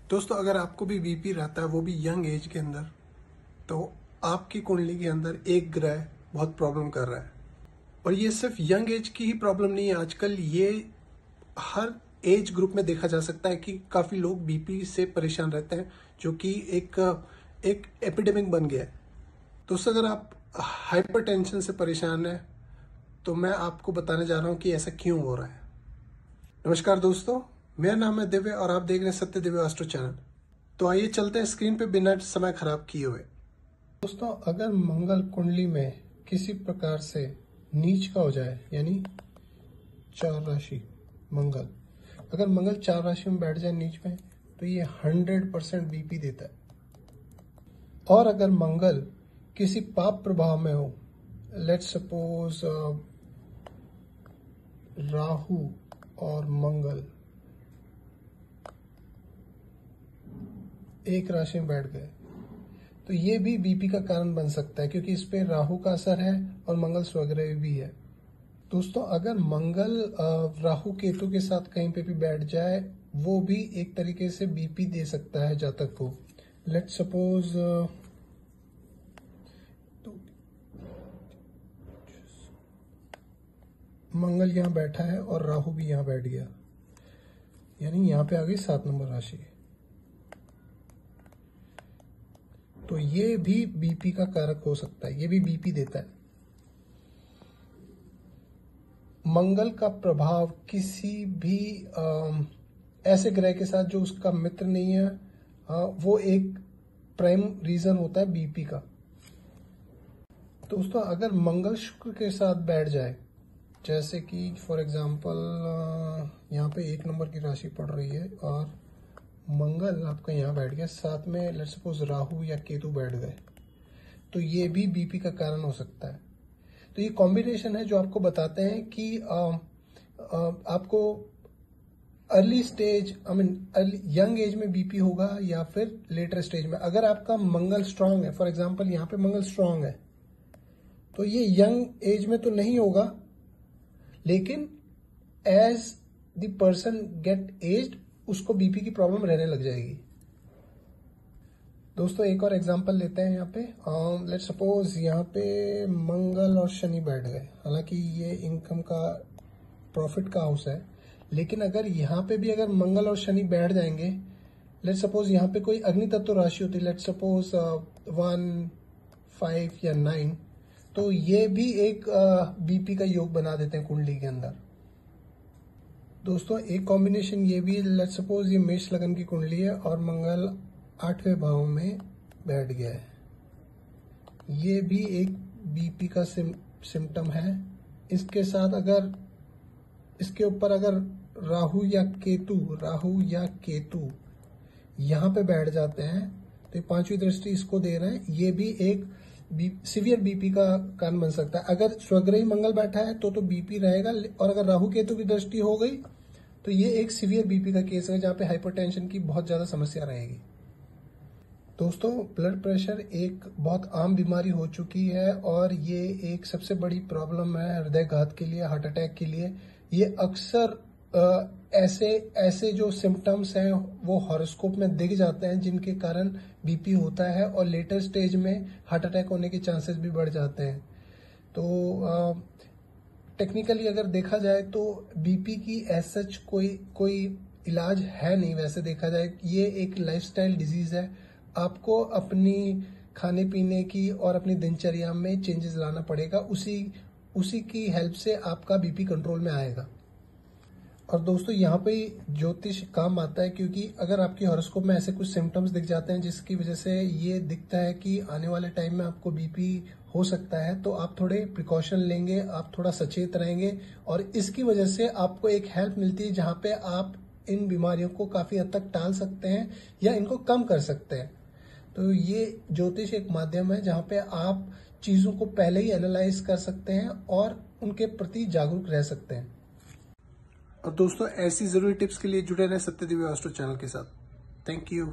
दोस्तों, अगर आपको भी बीपी रहता है, वो भी यंग एज के अंदर, तो आपकी कुंडली के अंदर एक ग्रह बहुत प्रॉब्लम कर रहा है। और ये सिर्फ यंग एज की ही प्रॉब्लम नहीं है, आजकल ये हर एज ग्रुप में देखा जा सकता है कि काफी लोग बीपी से परेशान रहते हैं, जो कि एक एपिडेमिक बन गया है। दोस्तों, अगर आप हाइपरटेंशन से परेशान हैं, तो मैं आपको बताने जा रहा हूं कि ऐसा क्यों हो रहा है। नमस्कार दोस्तों, मेरा नाम है दिव्य और आप देख रहे हैं सत्य दिव्य एस्ट्रो चैनल। तो आइए चलते हैं स्क्रीन पे बिना समय खराब किए हुए। दोस्तों, अगर मंगल कुंडली में किसी प्रकार से नीच का हो जाए, यानी 4 राशि मंगल, अगर मंगल 4 राशि में बैठ जाए नीच में, तो ये 100% बीपी देता है। और अगर मंगल किसी पाप प्रभाव में हो, लेट्स सपोज राहु और मंगल एक राशि में बैठ गए, तो ये भी बीपी का कारण बन सकता है, क्योंकि इस पे राहु का असर है और मंगल स्वग्रह भी है। दोस्तों, अगर मंगल राहु केतु के साथ कहीं पे भी बैठ जाए, वो भी एक तरीके से बीपी दे सकता है जातक को। लेट्स सपोज मंगल यहाँ बैठा है और राहु भी यहाँ बैठ गया, यानी यहाँ पे आ गई 7 नंबर राशि, तो ये भी बीपी का कारक हो सकता है, ये भी बीपी देता है। मंगल का प्रभाव किसी भी ऐसे ग्रह के साथ जो उसका मित्र नहीं है, वो एक प्राइम रीजन होता है बीपी का। दोस्तों, अगर मंगल शुक्र के साथ बैठ जाए, जैसे कि फॉर एग्जांपल यहाँ पे 1 नंबर की राशि पड़ रही है और मंगल आपका यहाँ बैठ गया, साथ में लेट्स सपोज राहु या केतु बैठ गए, तो ये भी बीपी का कारण हो सकता है। तो ये कॉम्बिनेशन है जो आपको बताते हैं कि आपको अर्ली स्टेज यंग एज में बीपी होगा या फिर लेटर स्टेज में। अगर आपका मंगल स्ट्रांग है, फॉर एग्जांपल यहाँ पे मंगल स्ट्रांग है, तो ये यंग एज में तो नहीं होगा, लेकिन as the person get aged उसको बीपी की प्रॉब्लम रहने लग जाएगी। दोस्तों, एक और एग्जांपल लेते हैं। यहाँ पे लेट्स सपोज यहाँ पे मंगल और शनि बैठ गए, हालांकि ये इनकम का प्रॉफिट का हाउस है, लेकिन अगर यहाँ पे भी अगर मंगल और शनि बैठ जाएंगे, लेट्स सपोज यहाँ पे कोई अग्नि तत्व राशि होती है, लेट्स सपोज 1, 5 या 9, तो ये भी एक बीपी का योग बना देते हैं कुंडली के अंदर। दोस्तों, एक कॉम्बिनेशन ये भी, लेट्स सपोज ये मेष लगन की कुंडली है और मंगल 8वें भाव में बैठ गया है, ये भी एक बीपी का सिम्टम है। इसके साथ अगर इसके ऊपर अगर राहु या केतु यहाँ पे बैठ जाते हैं, तो 5वीं दृष्टि इसको दे रहे हैं, ये भी एक सीवियर बीपी का कारण बन सकता है। अगर स्वग्रही मंगल बैठा है तो बीपी रहेगा, और अगर राहु केतु की दृष्टि हो गई तो ये एक सीवियर बीपी का केस है, जहाँ पे हाइपरटेंशन की बहुत ज्यादा समस्या रहेगी। दोस्तों, ब्लड प्रेशर एक बहुत आम बीमारी हो चुकी है और ये एक सबसे बड़ी प्रॉब्लम है हृदयघात के लिए, हार्ट अटैक के लिए। ये अक्सर ऐसे जो सिम्टम्स हैं वो हॉरोस्कोप में दिख जाते हैं, जिनके कारण बीपी होता है और लेटर स्टेज में हार्ट अटैक होने के चांसेस भी बढ़ जाते हैं। तो टेक्निकली अगर देखा जाए तो बीपी की एज सच कोई इलाज है नहीं। वैसे देखा जाए ये एक लाइफस्टाइल डिजीज है, आपको अपनी खाने पीने की और अपनी दिनचर्या में चेंजेस लाना पड़ेगा, उसी की हेल्प से आपका बीपी कंट्रोल में आएगा। और दोस्तों, यहाँ पे ज्योतिष काम आता है, क्योंकि अगर आपकी हॉरोस्कोप में ऐसे कुछ सिम्टम्स दिख जाते हैं जिसकी वजह से ये दिखता है कि आने वाले टाइम में आपको बीपी हो सकता है, तो आप थोड़े प्रिकॉशन लेंगे, आप थोड़ा सचेत रहेंगे, और इसकी वजह से आपको एक हेल्प मिलती है जहाँ पे आप इन बीमारियों को काफी हद तक टाल सकते हैं या इनको कम कर सकते हैं। तो ये ज्योतिष एक माध्यम है जहाँ पे आप चीजों को पहले ही एनालाइज कर सकते हैं और उनके प्रति जागरूक रह सकते हैं। और दोस्तों, ऐसी जरूरी टिप्स के लिए जुड़े रहे सत्य दिव्य एस्ट्रो चैनल के साथ। Thank you.